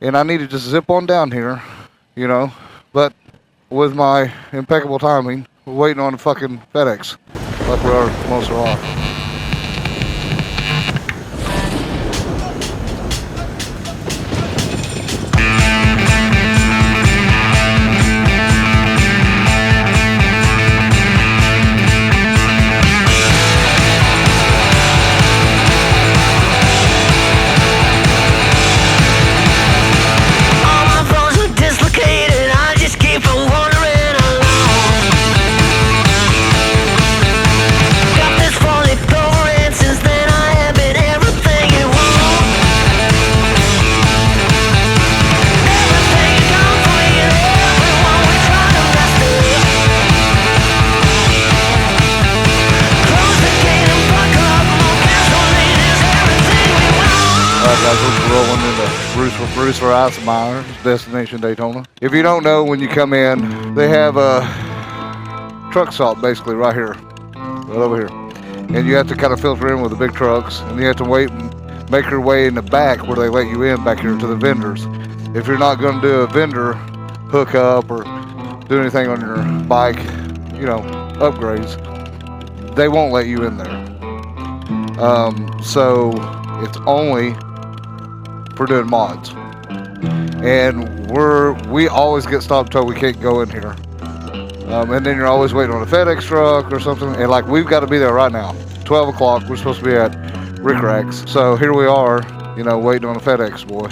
and I need to just zip on down here, you know, but with my impeccable timing, we're waiting on the fucking FedEx, like we are most of our. Bruce for Rossmeyers, destination Daytona. If you don't know, when you come in, they have a truck stop basically right here, right over here. And you have to kind of filter in with the big trucks, and you have to wait and make your way in the back where they let you in back here to the vendors. If you're not going to do a vendor hookup or do anything on your bike, you know, upgrades, they won't let you in there. So it's only for doing mods. And we always get stopped told we can't go in here. And then you're always waiting on a FedEx truck or something. And like, we've got to be there right now. 12 o'clock, we're supposed to be at RickRak's. So here we are, you know, waiting on a FedEx boy.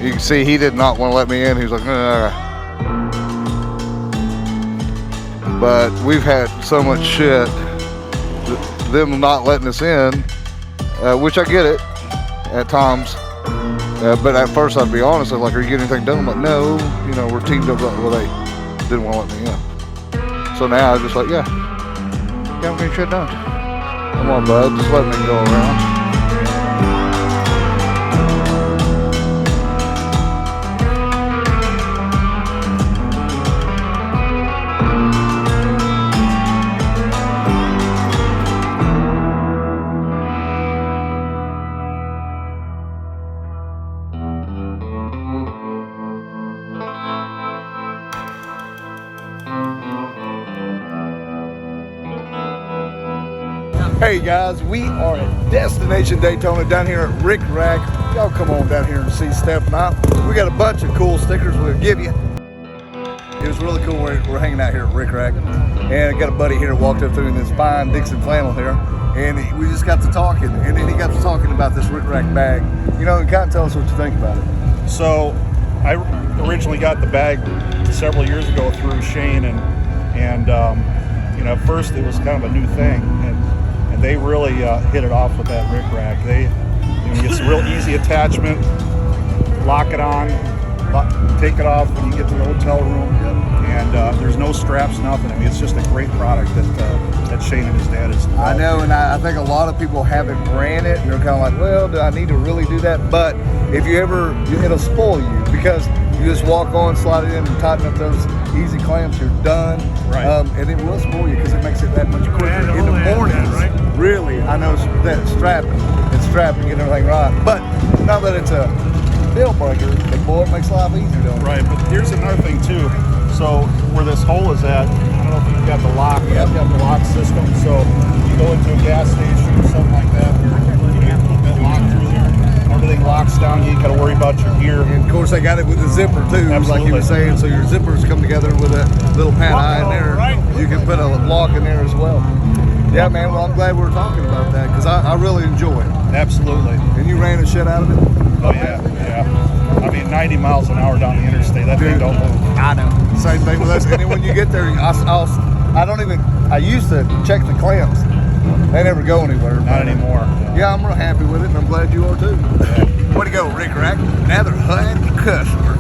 You can see he did not want to let me in. He was like, ugh. But we've had so much shit, them not letting us in, which I get it at times. But at first, I'd be honest, I was like, are you getting anything done? I'm like, no, you know, we're teamed up. Well, they didn't want to let me in. So now I'm just like, yeah, I'm getting shit done. Come on, bud, just let me go around. Hey guys, we are at Destination Daytona down here at RickRak. Y'all come on down here and see Steph and I. We got a bunch of cool stickers we'll give you. It was really cool. We're hanging out here at RickRak, and I got a buddy here who walked up through in this fine Dixon flannel here, and we just got to talking, and then he got to talking about this RickRak bag. You know, and kind of tell us what you think about it. So I originally got the bag several years ago through Shane, and you know, at first it was kind of a new thing, and they really hit it off with that RickRak. It's a real easy attachment. Lock it on, take it off when you get to the hotel room, and there's no straps, nothing. I mean, it's just a great product that Shane and his dad has developed. I know, and I think a lot of people haven't ran it, and they're kind of like, well, do I need to really do that? But if you ever, it'll spoil you, because you just walk on, slide it in, and tighten up those easy clamps, you're done. Right. And it will spoil you because it makes it that much quicker in the mornings. Right? Really, I know that strapping and get everything right. But now that it's a deal breaker, the boy, it makes life easier, don't it? Right, but here's another thing too. So where this hole is at, I don't know if you've got the lock. I've got the lock system. So you go into a gas station or something like that, where you have a little bit locked through there. Everything locks down. You ain't got to worry about your gear. And of course, they got it with the zipper too, like you were saying. So your zippers come together with a little pad eye in there. You can put a lock in there as well. Yeah, man. Well, I'm glad we're talking about that, because I really enjoy it. Absolutely. And you ran the shit out of it? Oh yeah. I mean, 90 miles an hour down the interstate. That thing don't move. I know. Same thing with us. And then when you get there, I used to check the clamps. They never go anywhere. Not anymore. Yeah, I'm real happy with it, and I'm glad you are too. Yeah. Way to go, RickRak. Another HUD customer.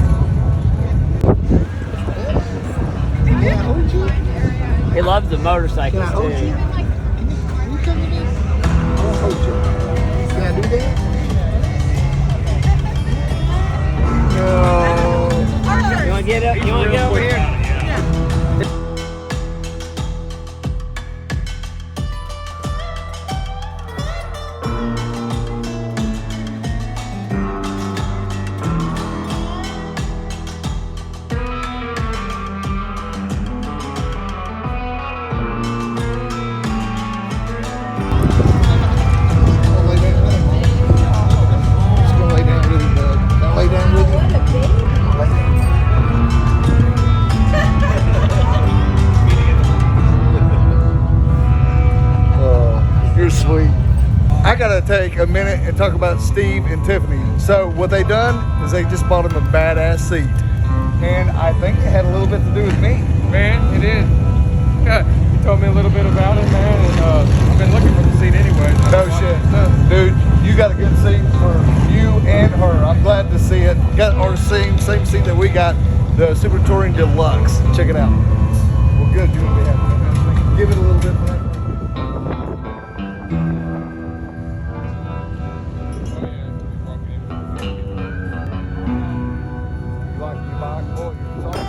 He loves the motorcycles too. You coming in? I'll hold you. Can I do that? No. You want to get up? You want to get over here? gotta take a minute and talk about Steve and Tiffany. So what they done is they just bought him a badass seat. And I think it had a little bit to do with me. Man, it did. You told me a little bit about it, man, and I've been looking for the seat anyway. No shit. Dude, you got a good seat for you and her. I'm glad to see it. Got our same seat that we got, the Super Touring Deluxe. Check it out. Well, good. You will be happy. Give it a little bit for that. You like your bike, boy? You're talking.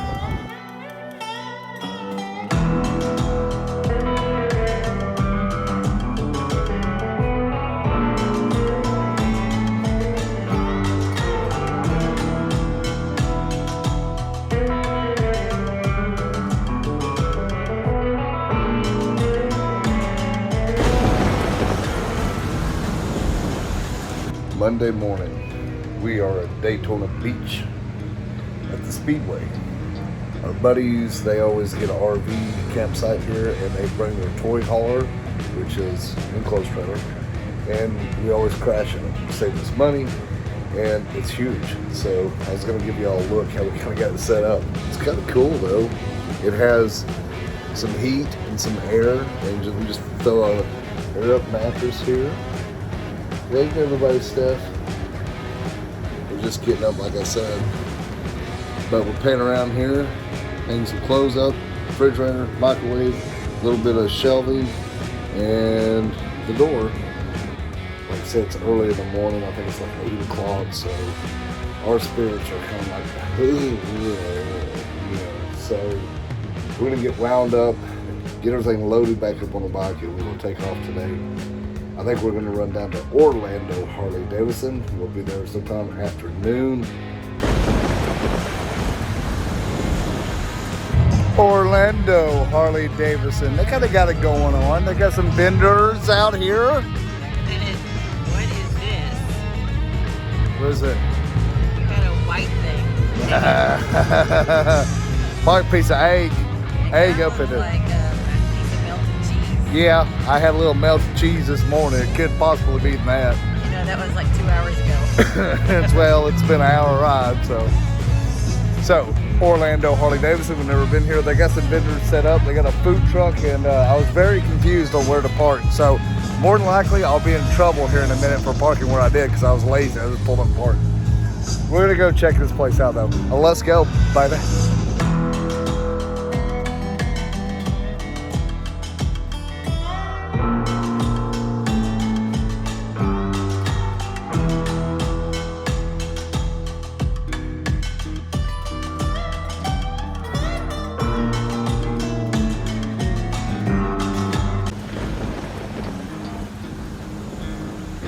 Monday morning, we are at Daytona Beach at the Speedway. Our buddies, they always get an RV campsite here and they bring their toy hauler, which is an enclosed trailer, and we always crash in it. Save us money, and it's huge. So I was gonna give you all a look how we kind of got it set up. It's kind of cool though. It has some heat and some air, and we just throw a air up mattress here. There's everybody's stuff. We're just getting up, like I said. But we're paying around here, hanging some clothes up, refrigerator, microwave, a little bit of shelving, and the door. Like I said, it's early in the morning. I think it's like 8 o'clock, so our spirits are kind of like, so we're gonna get wound up, get everything loaded back up on the bike, and we're gonna take off today. I think we're going to run down to Orlando Harley Davidson. We'll be there sometime afternoon. Orlando Harley Davidson. They kind of got it going on. They got some vendors out here. What is this? What is it? You got a white thing. White piece of egg. Egg up in it. Like a piece of melted cheese. Yeah, I had a little melted cheese this morning. It could possibly be that. You know, that was like 2 hours ago. Well, it's been an hour ride, so Orlando Harley Davidson, we've never been here. They got some vendors set up. They got a food truck, and I was very confused on where to park. So more than likely, I'll be in trouble here in a minute for parking where I did because I was lazy. I just pulled up and parked. We're gonna go check this place out though. Let's go, baby.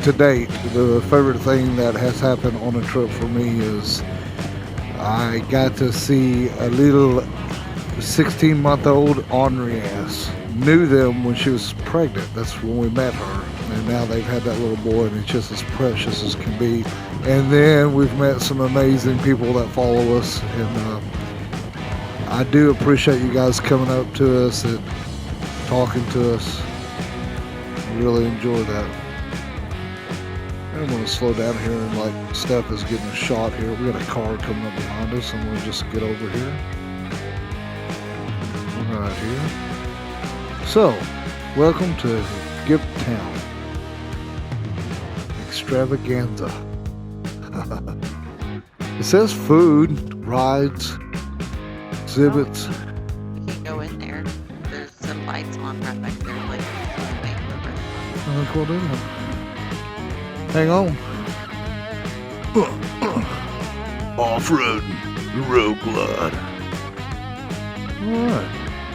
To date, the favorite thing that has happened on a trip for me is I got to see a little 16-month-old Ornery Ass. Knew them when she was pregnant. That's when we met her. And now they've had that little boy, and it's just as precious as can be. And then we've met some amazing people that follow us. And I do appreciate you guys coming up to us and talking to us. Really enjoy that. I'm going to slow down here, and like Steph is getting a shot here. We got a car coming up behind us, and we'll just get over here. Right here. So, welcome to Gibtown Extravaganza. It says food, rides, exhibits. You can go in there. There's some lights on right back there. Like, Oh, cool, didn't it? Hang on. Off-roading, the road glide. Alright.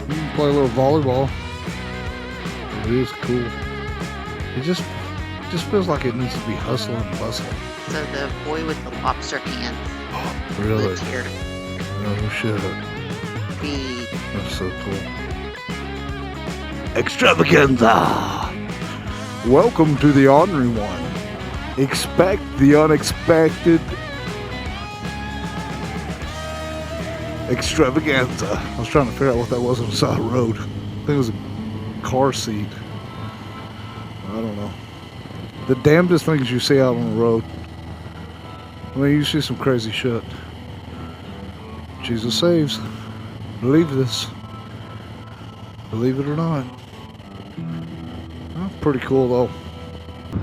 You can play a little volleyball. It is cool. It just feels like it needs to be hustling and bustling. so the boy with the lobster hands. Really? Lives here. No shit. Be That's so cool. Extravaganza! Welcome to the Ornery One. Expect the unexpected. Extravaganza. I was trying to figure out what that was on the side of the road. I think it was a car seat. I don't know. the damnedest things you see out on the road. I mean, you see some crazy shit. Jesus saves. Believe this. Believe it or not. Oh, pretty cool though.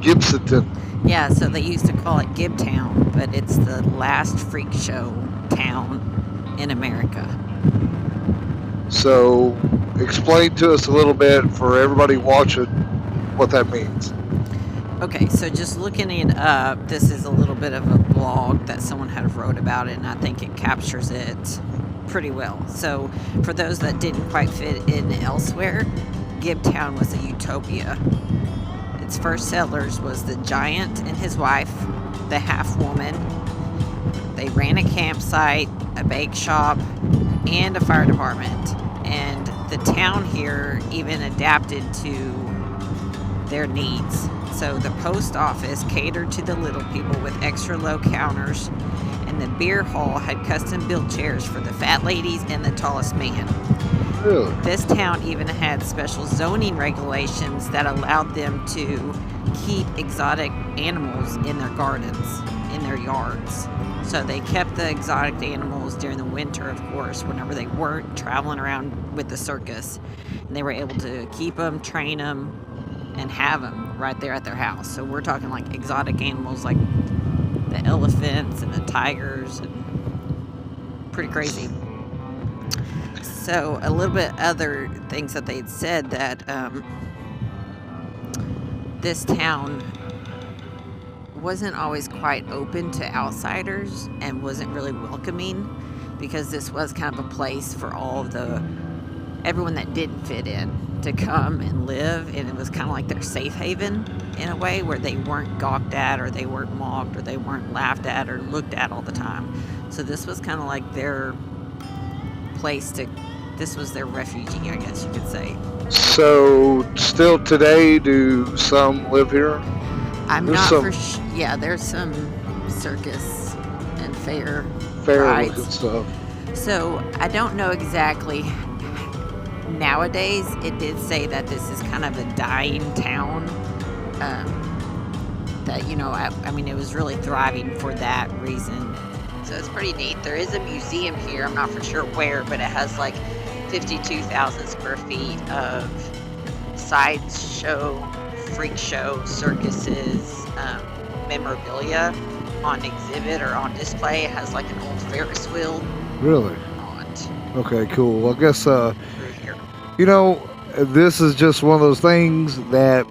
Gibson. Yeah, so they used to call it Gibtown, but it's the last freak show town in America. So, explain to us a little bit for everybody watching what that means. Okay, so just looking it up, this is a little bit of a blog that someone had wrote about it, and I think it captures it pretty well. So, for those that didn't quite fit in elsewhere, Gibtown was a utopia. Its first settlers was the giant and his wife, the half-woman. They ran a campsite, a bake shop, and a fire department. And the town here even adapted to their needs. So the post office catered to the little people with extra low counters, and the beer hall had custom built chairs for the fat ladies and the tallest man. Really? This town even had special zoning regulations that allowed them to keep exotic animals in their gardens, in their yards. So they kept the exotic animals during the winter, of course, whenever they weren't traveling around with the circus. And they were able to keep them, train them, and have them right there at their house. So we're talking like exotic animals like the elephants and the tigers, and pretty crazy. So a little bit other things that they'd said, that this town wasn't always quite open to outsiders and wasn't really welcoming, because this was kind of a place for everyone that didn't fit in to come and live, and it was kind of like their safe haven in a way, where they weren't gawked at, or they weren't mocked, or they weren't laughed at or looked at all the time. So this was kind of like their place this was their refugee, I guess you could say. So, still today, do some live here? I'm not for sure. Yeah, there's some circus and fair rides. Looking stuff. So I don't know exactly. Nowadays, it did say that this is kind of a dying town. That, you know, I mean, it was really thriving for that reason. So it's pretty neat. There is a museum here. I'm not for sure where, but it has like 52,000 square feet of sideshow, freak show, circuses, memorabilia on exhibit or on display. It has like an old Ferris wheel. Really? On it. Okay, cool. Well, I guess, Through here. you know, this is just one of those things that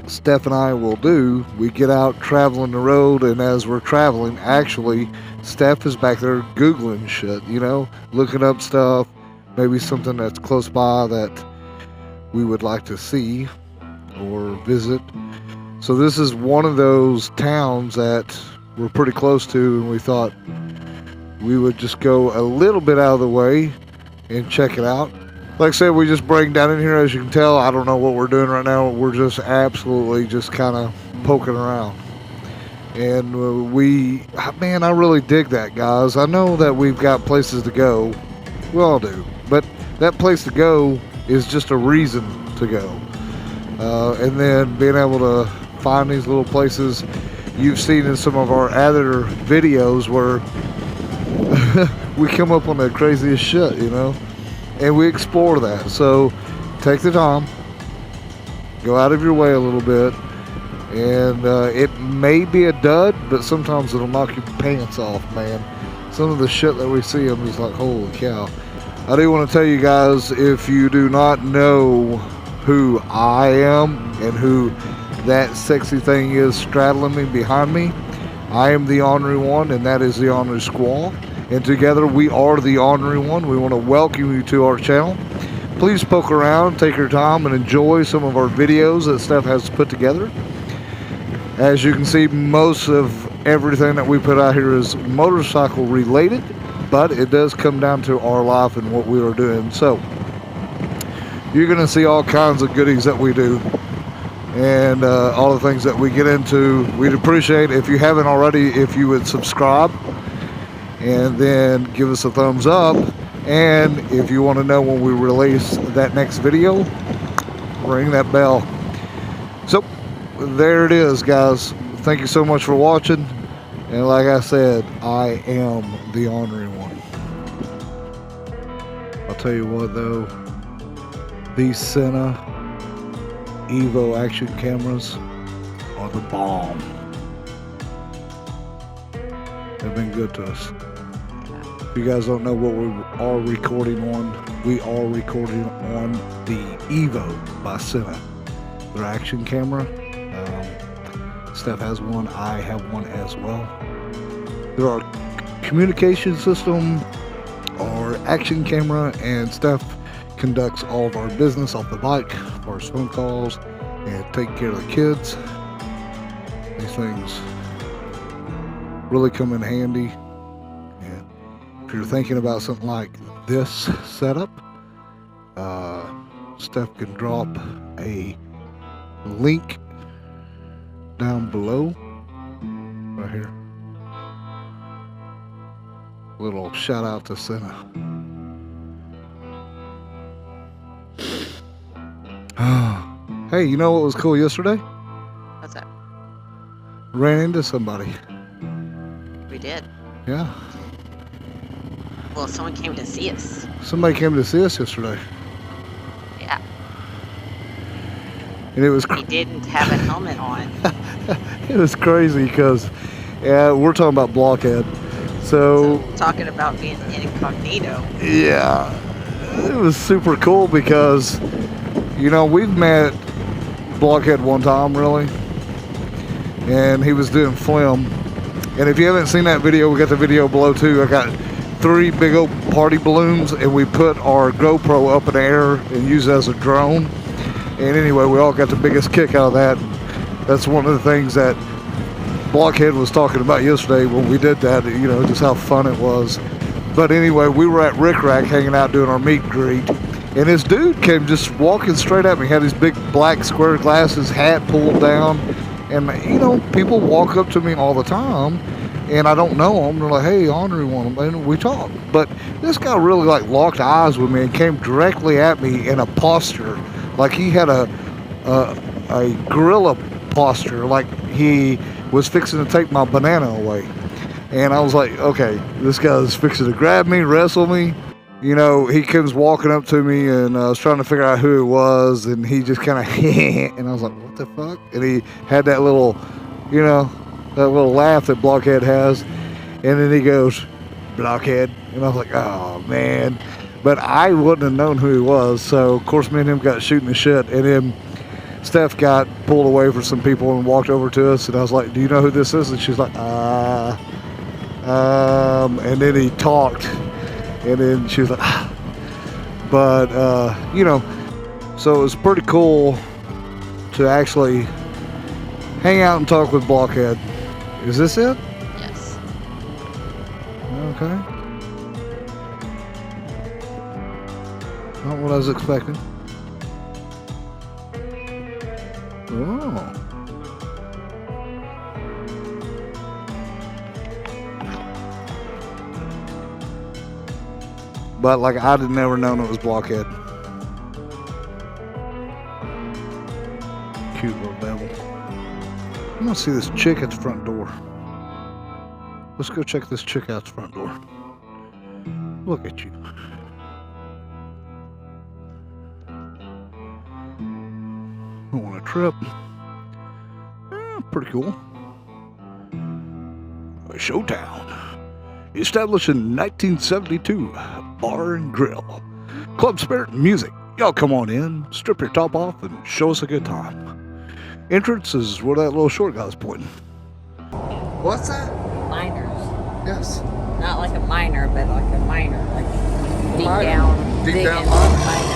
Steph and I will do. We get out traveling the road, and as we're traveling, actually, Steph is back there Googling shit, you know, looking up stuff, maybe something that's close by that we would like to see or visit. So this is one of those towns that we're pretty close to, and we thought we would just go a little bit out of the way and check it out. Like I said, we just bring down in here. As you can tell, I don't know what we're doing right now. We're just absolutely just kind of poking around. And man, I really dig that, guys. I know that we've got places to go. We all do. But that place to go is just a reason to go. And then being able to find these little places you've seen in some of our other videos where we come up on the craziest shit, you know? And we explore that. So take the time, go out of your way a little bit, and it may be a dud, but sometimes it'll knock your pants off, man. Some of the shit that we see, I'm just like, holy cow. I do want to tell you guys, if you do not know who I am and who that sexy thing is straddling me behind me, I am the Ornery One, and that is the Ornery Squall. And together we are the Ornery One. We want to welcome you to our channel. Please poke around, take your time, and enjoy some of our videos that Steph has put together. As you can see, most of everything that we put out here is motorcycle related, but it does come down to our life and what we are doing. So you're going to see all kinds of goodies that we do, and all the things that we get into. We'd appreciate, if you haven't already, if you would subscribe and then give us a thumbs up. And if you want to know when we release that next video, ring that bell. So there it is, guys. Thank you so much for watching. And like I said, I am the Ornery One. I'll tell you what though, these Sena Evo action cameras are the bomb. They've been good to us. If you guys don't know what we are recording on, we are recording on the Evo by Sena. Their action camera. Steph has one, I have one as well. There are communication system, our action camera, and Steph conducts all of our business off the bike, as far as phone calls, and taking care of the kids. These things really come in handy. And if you're thinking about something like this setup, Steph can drop a link down below, right here. Little shout out to Sena. Hey, you know what was cool yesterday? What's that? Ran into somebody. We did. Yeah. Well, someone came to see us. Somebody came to see us yesterday. Yeah. And it was He didn't have a helmet on. it was crazy because we're talking about Blockhead. So talking about being incognito. yeah, it was super cool because, you know, we've met Blockhead one time, really, and he was doing film. And if you haven't seen that video, we got the video below too. I got 3 big old party balloons, and we put our GoPro up in the air and used it as a drone. And anyway, we all got the biggest kick out of that. That's one of the things that Blockhead was talking about yesterday when we did that, you know, just how fun it was. But anyway, we were at RickRak hanging out doing our meet and greet, and this dude came just walking straight at me. He had these big black square glasses, hat pulled down, and you know, people walk up to me all the time, and I don't know them. They're like, "Hey, Ornery One," and we talk. But this guy really like locked eyes with me and came directly at me in a posture, like he had a gorilla posture, like he was fixing to take my banana away. And I was like, okay, this guy's fixing to grab me, wrestle me. You know, he comes walking up to me, and I was trying to figure out who it was, and he just kind of and I was like, what the fuck? And he had that little, you know, that little laugh that Blockhead has, and then he goes, Blockhead, and I was like, oh man. But I wouldn't have known who he was, so of course me and him got shooting the shit, and then Steph got pulled away for some people and walked over to us, and I was like, do you know who this is? And she's like, and then he talked, and then she was like, but, you know, so it was pretty cool to actually hang out and talk with Blockhead. Is this it? Yes. Okay. Not what I was expecting. Oh. But like I'd have never known it was Blockhead. Cute little devil. I'm gonna see this chick at the front door. Let's go check this chick out the front door. Look at you. On a trip. Pretty cool. Showtown. Established in 1972. Bar and grill. Club spirit and music. Y'all come on in, strip your top off, and show us a good time. Entrance is where that little short guy's pointing. What's that? Miners. Yes. Not like a miner, but like a miner. Like deep Miner. down. Deep digging down miner. miner.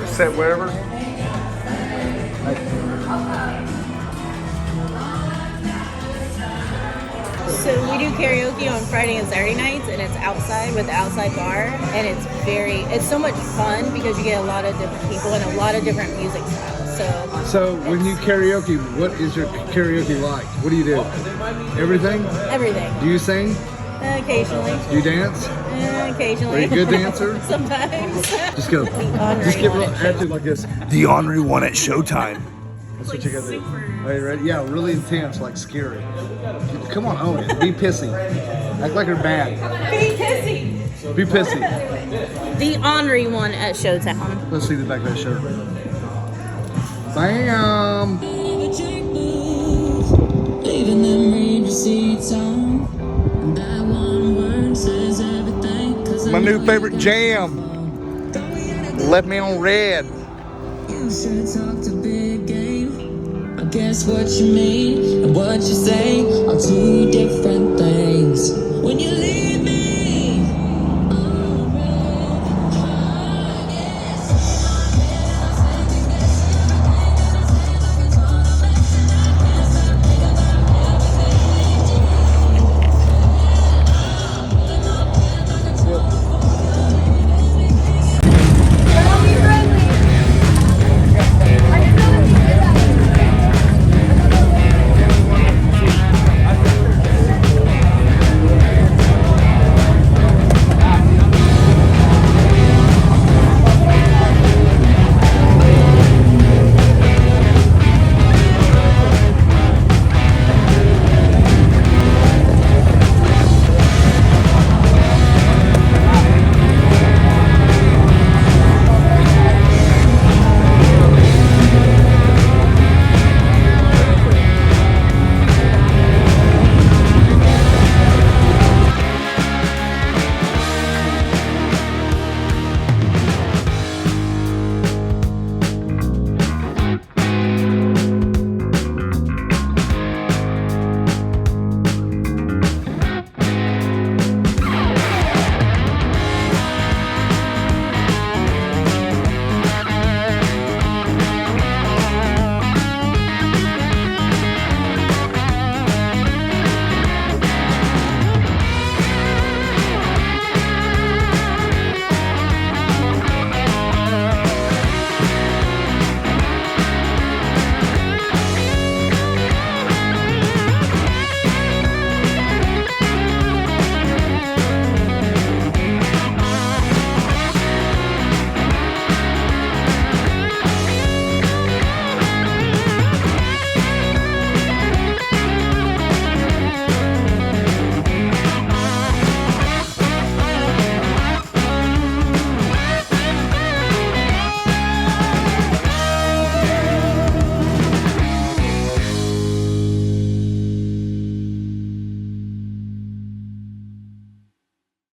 Set wherever. So we do karaoke on Friday and Saturday nights, and it's outside with the outside bar, and it's so much fun because you get a lot of different people and a lot of different music styles. So when you karaoke, what is your karaoke like? What do you do? Everything? Everything. Do you sing? Occasionally. Do you dance? Occasionally. Are you a good dancer? Sometimes. Just go. Just get real active like this. The Ornery One at showtime. That's what you gotta do. Are you ready? Yeah, really intense, like scary. Come on, own it. Be pissy. Act like you're bad. Be pissy. Be pissy. The Ornery One at Showtown. Let's see the back of that shirt. Bam! Leaving them read receipts on. That one word says everything. My new favorite jam. Left me on red. You should talk to big game. I guess what you mean and what you say are two different things. When you leave